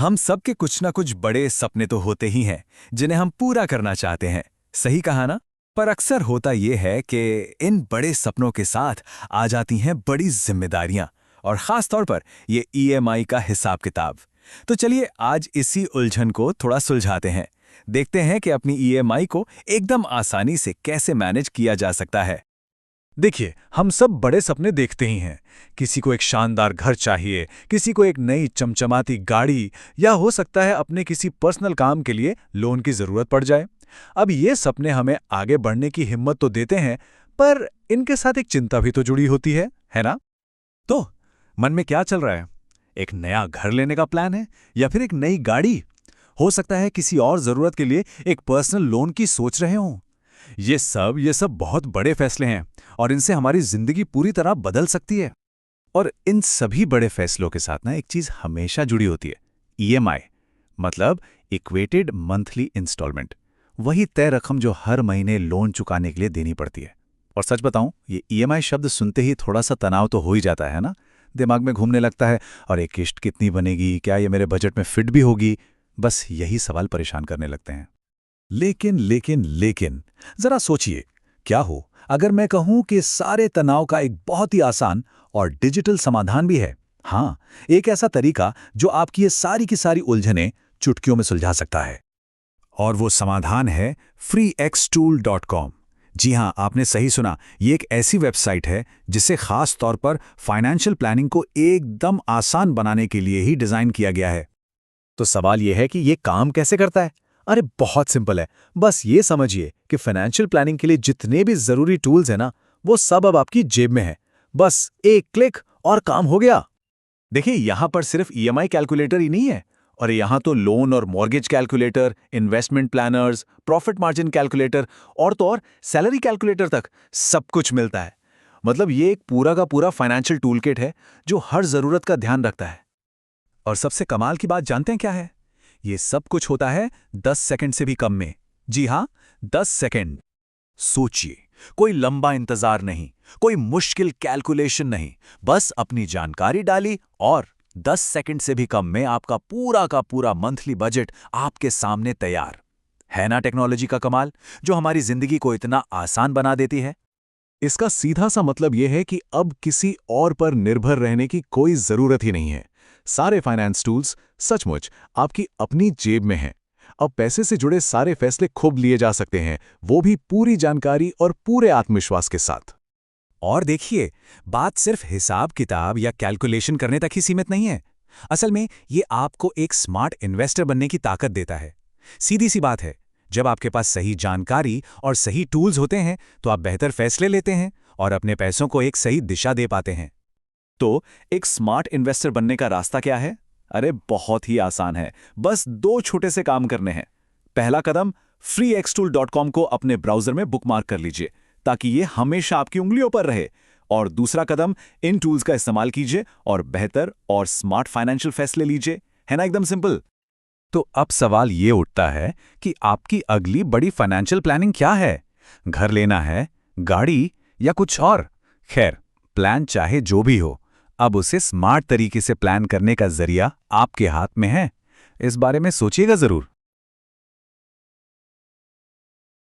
हम सबके कुछ ना कुछ बड़े सपने तो होते ही हैं जिन्हें हम पूरा करना चाहते हैं। सही कहा ना? पर अक्सर होता यह है कि इन बड़े सपनों के साथ आ जाती हैं बड़ी जिम्मेदारियां और खास तौर पर ये ईएमआई का हिसाब किताब। तो चलिए आज इसी उलझन को थोड़ा सुलझाते हैं। देखते हैं कि अपनी ईएमआई को एकदम आसानी से कैसे मैनेज किया जा सकता है। देखिए, हम सब बड़े सपने देखते ही हैं। किसी को एक शानदार घर चाहिए, किसी को एक नई चमचमाती गाड़ी, या हो सकता है अपने किसी पर्सनल काम के लिए लोन की जरूरत पड़ जाए। अब ये सपने हमें आगे बढ़ने की हिम्मत तो देते हैं, पर इनके साथ एक चिंता भी तो जुड़ी होती है ना? तो मन में क्या चल रहा है? एक नया घर लेने का प्लान है या फिर एक नई गाड़ी? हो सकता है किसी और जरूरत के लिए एक पर्सनल लोन की सोच रहे हों। ये सब बहुत बड़े फैसले हैं और इनसे हमारी जिंदगी पूरी तरह बदल सकती है। और इन सभी बड़े फैसलों के साथ ना एक चीज हमेशा जुड़ी होती है, ईएमआई, मतलब इक्वेटेड मंथली इंस्टॉलमेंट। वही तय रकम जो हर महीने लोन चुकाने के लिए देनी पड़ती है। और सच बताऊं, ये ईएमआई शब्द सुनते ही थोड़ा सा तनाव तो हो ही जाता है ना। दिमाग में घूमने लगता है, और एक किश्त कितनी बनेगी, क्या ये मेरे बजट में फिट भी होगी? बस यही सवाल परेशान करने लगते हैं। लेकिन जरा सोचिए, क्या हो अगर मैं कहूं कि सारे तनाव का एक बहुत ही आसान और डिजिटल समाधान भी है। हाँ, एक ऐसा तरीका जो आपकी ये सारी की सारी उलझनें चुटकियों में सुलझा सकता है। और वो समाधान है freextool.com। जी हाँ, आपने सही सुना, ये एक ऐसी वेबसाइट है जिसे खास तौर पर फाइनेंशियल प्लानिंग को एकदम आसान बनाने के लिए ही डिजाइन किया गया है। तो सवाल यह है कि ये काम कैसे करता है? अरे बहुत सिंपल है। बस ये समझिए कि फाइनेंशियल प्लानिंग के लिए जितने भी जरूरी टूल्स हैं ना, वो सब अब आपकी जेब में है। बस एक क्लिक और काम हो गया। देखिए, यहां पर सिर्फ ईएमआई कैलकुलेटर ही नहीं है, और यहां तो लोन और mortgage calculator, investment planners, profit margin calculator और तो और सैलरी कैलकुलेटर तक सब कुछ मिलता है। मतलब ये एक पूरा का पूरा फाइनेंशियल टूलकिट है जो हर जरूरत का ध्यान रखता है। और सबसे कमाल की बात जानते हैं क्या है? ये सब कुछ होता है 10 सेकंड से भी कम में। जी हां, 10 सेकंड। सोचिए, कोई लंबा इंतजार नहीं, कोई मुश्किल कैलकुलेशन नहीं, बस अपनी जानकारी डाली और 10 सेकंड से भी कम में आपका पूरा का पूरा मंथली बजट आपके सामने तैयार। है ना टेक्नोलॉजी का कमाल, जो हमारी जिंदगी को इतना आसान बना देती है? इसका सीधा सा मतलब यह है कि अब किसी और पर निर्भर रहने की कोई जरूरत ही नहीं है। सारे फाइनेंस टूल्स सचमुच आपकी अपनी जेब में हैं। अब पैसे से जुड़े सारे फैसले खुद लिए जा सकते हैं, वो भी पूरी जानकारी और पूरे आत्मविश्वास के साथ। और देखिए, बात सिर्फ हिसाब किताब या कैलकुलेशन करने तक ही सीमित नहीं है। असल में ये आपको एक स्मार्ट इन्वेस्टर बनने की ताकत देता है। सीधी सी बात है, जब आपके पास सही जानकारी और सही टूल्स होते हैं तो आप बेहतर फैसले लेते हैं और अपने पैसों को एक सही दिशा दे पाते हैं। तो एक स्मार्ट इन्वेस्टर बनने का रास्ता क्या है? अरे बहुत ही आसान है। बस 2 छोटे से काम करने हैं। पहला कदम, freextool.com को अपने ब्राउजर में बुकमार्क कर लीजिए ताकि ये हमेशा आपकी उंगलियों पर रहे। और दूसरा कदम, इन टूल्स का इस्तेमाल कीजिए और बेहतर और स्मार्ट फाइनेंशियल फैसले लीजिए। है ना एकदम सिंपल? तो अब सवाल ये उठता है कि आपकी अगली बड़ी फाइनेंशियल प्लानिंग क्या है? घर लेना है, गाड़ी, या कुछ और? खैर, प्लान चाहे जो भी हो, अब उसे स्मार्ट तरीके से प्लान करने का जरिया आपके हाथ में है। इस बारे में सोचिएगा जरूर।